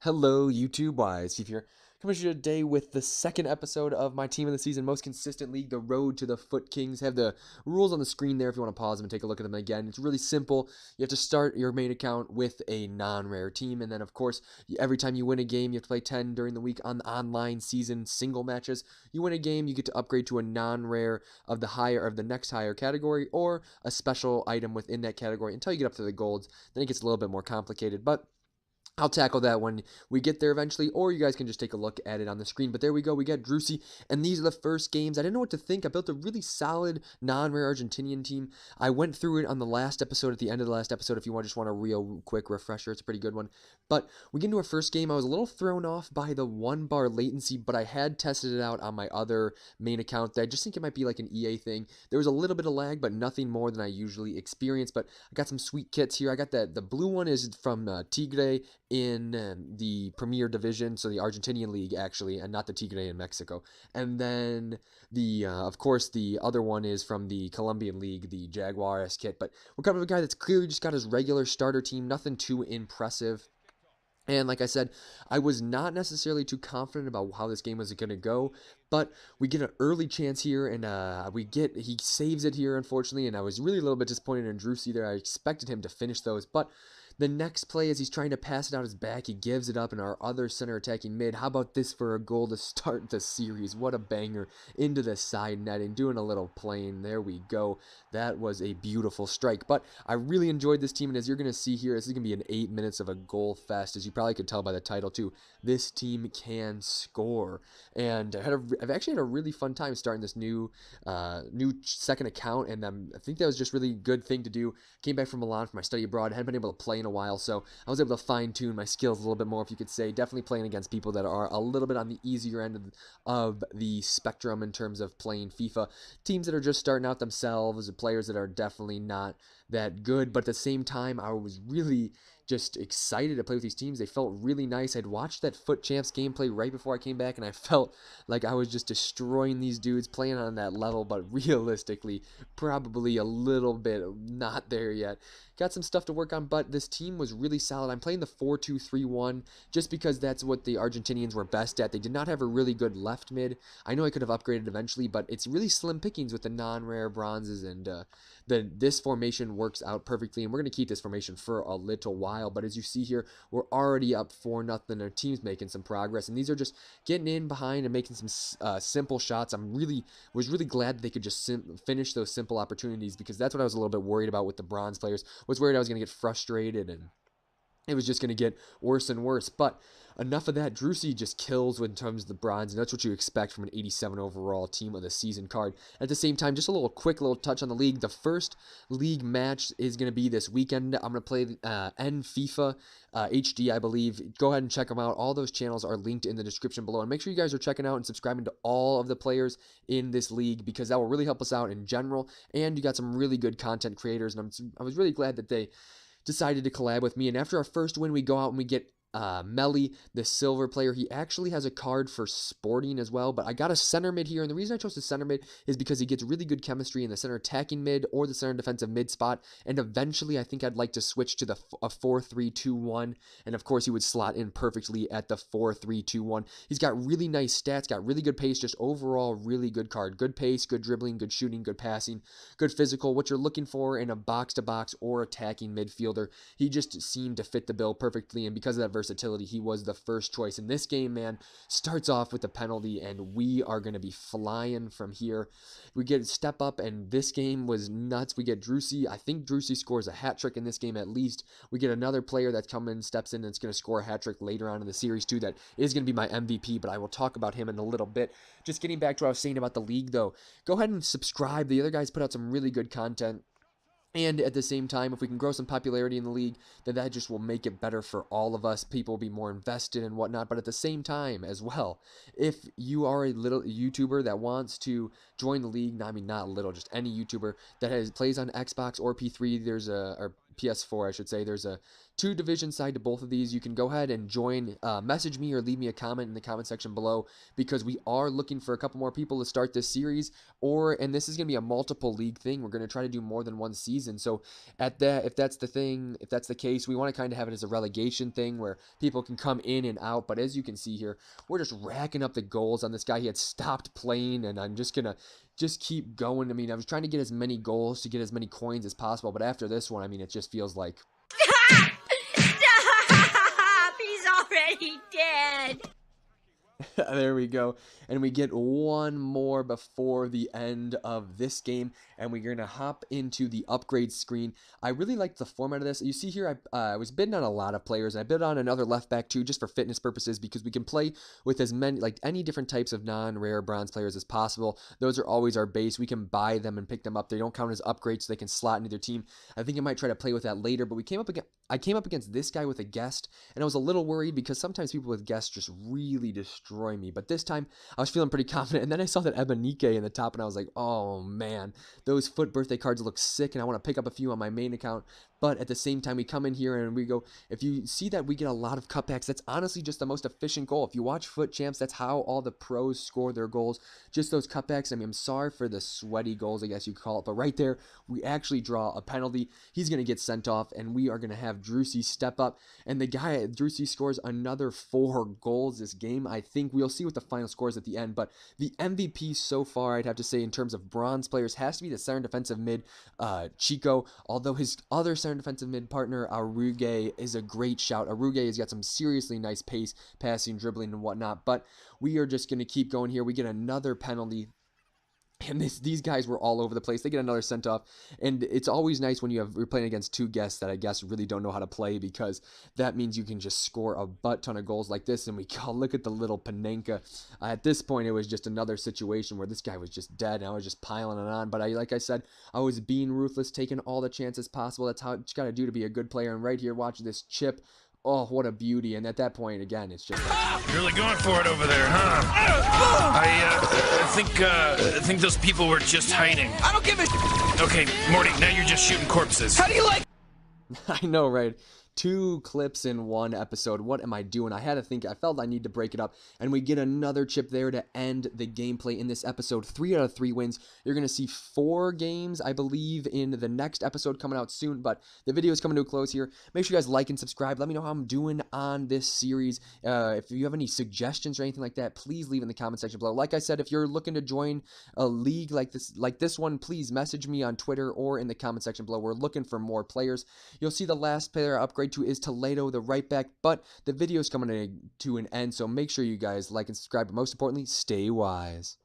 Hello, YouTube wise. Steve here. Coming to you today with the second episode of my team of the season, most consistent league, the Road to the FUT Kings. Have the rules on the screen there if you want to pause them and take a look at them again. It's really simple. You have to start your main account with a non-rare team, and then of course, every time you win a game, you have to play 10 during the week on the online season single matches. You win a game, you get to upgrade to a non-rare of the next higher category, or a special item within that category until you get up to the golds. Then it gets a little bit more complicated, but I'll tackle that when we get there eventually, or you guys can just take a look at it on the screen. But there we go. We got Drusi, and these are the first games. I didn't know what to think. I built a really solid non-rare Argentinian team. I went through it on the last episode, at the end of the last episode, if you just want a real quick refresher. It's a pretty good one. But we get into our first game. I was a little thrown off by the 1-bar latency, but I had tested it out on my other main account. I just think it might be like an EA thing. There was a little bit of lag, but nothing more than I usually experience. But I got some sweet kits here. I got the blue one is from Tigre in the Premier Division, so the Argentinian league actually, and not the Tigre in Mexico. And then of course, the other one is from the Colombian league, the Jaguares kit. But we're coming with a guy that's clearly just got his regular starter team, nothing too impressive. And like I said, I was not necessarily too confident about how this game was going to go, but we get an early chance here, and he saves it here, unfortunately, and I was really a little bit disappointed in Drusi there. I expected him to finish those, but the next play, as he's trying to pass it out his back, he gives it up, and our other center attacking mid, how about this for a goal to start the series? What a banger into the side netting, doing a little plane. There we go. That was a beautiful strike, but I really enjoyed this team, and as you're going to see here, this is going to be an 8 minutes of a goal fest, as you probably could tell by the title too. This team can score, and I've actually had a really fun time starting this new second account, and I think that was just really good thing to do. Came back from Milan for my study abroad, hadn't been able to play in a while, so I was able to fine-tune my skills a little bit more, if you could say. Definitely playing against people that are a little bit on the easier end of the spectrum in terms of playing FIFA. Teams that are just starting out themselves, players that are definitely not that good, but at the same time, I was really just excited to play with these teams. They felt really nice. I'd watched that FUT Champs gameplay right before I came back, and I felt like I was just destroying these dudes playing on that level, but realistically, probably a little bit not there yet. Got some stuff to work on, but this team was really solid. I'm playing the 4-2-3-1 just because that's what the Argentinians were best at. They did not have a really good left mid. I know I could have upgraded eventually, but it's really slim pickings with the non-rare bronzes, and this formation works out perfectly, and we're going to keep this formation for a little while. But as you see here, we're already up 4-0. Our team's making some progress, and these are just getting in behind and making some simple shots. Was really glad that they could just finish those simple opportunities, because that's what I was a little bit worried about with the bronze players. Was worried I was going to get frustrated, and it was just going to get worse and worse. But enough of that. Drusi just kills in terms of the bronze, and that's what you expect from an 87 overall team of the season card. At the same time, just a quick little touch on the league. The first league match is going to be this weekend. I'm going to play FIFA HD, I believe. Go ahead and check them out. All those channels are linked in the description below. And make sure you guys are checking out and subscribing to all of the players in this league, because that will really help us out in general. And you got some really good content creators, and I was really glad that they decided to collab with me. And after our first win, we go out and we get Melly, the silver player. He actually has a card for Sporting as well, but I got a center mid here, and the reason I chose the center mid is because he gets really good chemistry in the center attacking mid or the center defensive mid spot, and eventually I think I'd like to switch to a 4-3-2-1, and of course he would slot in perfectly at the 4-3-2-1. He's got really nice stats, got really good pace, just overall really good card. Good pace, good dribbling, good shooting, good passing, good physical, what you're looking for in a box-to-box or attacking midfielder. He just seemed to fit the bill perfectly, and because of that versatility, he was the first choice. And this game, man, starts off with a penalty, and we are going to be flying from here. We get a step up, and this game was nuts. We get Drusi. I think Drusi scores a hat trick in this game at least. We get another player that steps in, and it's going to score a hat trick later on in the series too. That is going to be my MVP, but I will talk about him in a little bit. Just getting back to what I was saying about the league, though. Go ahead and subscribe. The other guys put out some really good content. And at the same time, if we can grow some popularity in the league, then that just will make it better for all of us. People will be more invested and whatnot. But at the same time as well, if you are a little YouTuber that wants to join the league, I mean, not little, just any YouTuber that plays on Xbox or P3, or PS4, I should say, there's a 2 division side to both of these. You can go ahead and join, message me or leave me a comment in the comment section below, because we are looking for a couple more people to start this series, and this is going to be a multiple league thing. We're going to try to do more than one season. So if that's the case, we want to kind of have it as a relegation thing where people can come in and out. But as you can see here, we're just racking up the goals on this guy. He had stopped playing, and I'm just going to keep going. I mean, I was trying to get as many goals to get as many coins as possible, but after this one, I mean, it just feels like... Stop! He's already dead! There we go. And we get one more before the end of this game, and we're going to hop into the upgrade screen. I really like the format of this. You see here, I was bidding on a lot of players. I bid on another left back too, just for fitness purposes, because we can play with as many, like any different types of non-rare bronze players as possible. Those are always our base. We can buy them and pick them up. They don't count as upgrades, so they can slot into their team. I think I might try to play with that later, but I came up against this guy with a guest, and I was a little worried because sometimes people with guests just really destroy me. But this time, I was feeling pretty confident, and then I saw that Ebenike in the top, and I was like, oh man, those FUT birthday cards look sick, and I want to pick up a few on my main account. But at the same time, we come in here and we go, if you see that we get a lot of cutbacks, that's honestly just the most efficient goal. If you watch FUT Champs, that's how all the pros score their goals, just those cutbacks. I mean, I'm sorry for the sweaty goals, I guess you could call it, but right there, we actually draw a penalty. He's going to get sent off, and we are going to have Drusy step up, and the guy at Drusy scores another 4 goals this game. I think we'll see what the final scores at the end, but the MVP so far, I'd have to say, in terms of bronze players, has to be the center defensive mid, Chico, although his other center defensive mid partner, Aruge, is a great shout. Aruge has got some seriously nice pace, passing, dribbling, and whatnot, but we are just going to keep going here. We get another penalty. And these guys were all over the place. They get another sent off, and it's always nice when you're playing against 2 guests that I guess really don't know how to play, because that means you can just score a butt ton of goals like this. And we look at the little Panenka. At this point, it was just another situation where this guy was just dead, and I was just piling it on. But like I said, I was being ruthless, taking all the chances possible. That's how you got to do to be a good player. And right here, watch this chip. Oh, what a beauty. And at that point, again, it's just like... Really going for it over there, huh? I think those people were just hiding. I don't give a... Okay, Morty, now you're just shooting corpses. How do you like... I know, right? 2 clips in 1 episode. What am I doing? I had to think. I felt I need to break it up. And we get another chip there to end the gameplay in this episode. 3 out of 3 wins. You're going to see 4 games, I believe, in the next episode coming out soon. But the video is coming to a close here. Make sure you guys like and subscribe. Let me know how I'm doing on this series. If you have any suggestions or anything like that, please leave in the comment section below. Like I said, if you're looking to join a league like this one, please message me on Twitter or in the comment section below. We're looking for more players. You'll see the last player upgrade to is Toledo, the right back, but the video is coming to an end, so make sure you guys like and subscribe, but most importantly, stay wise.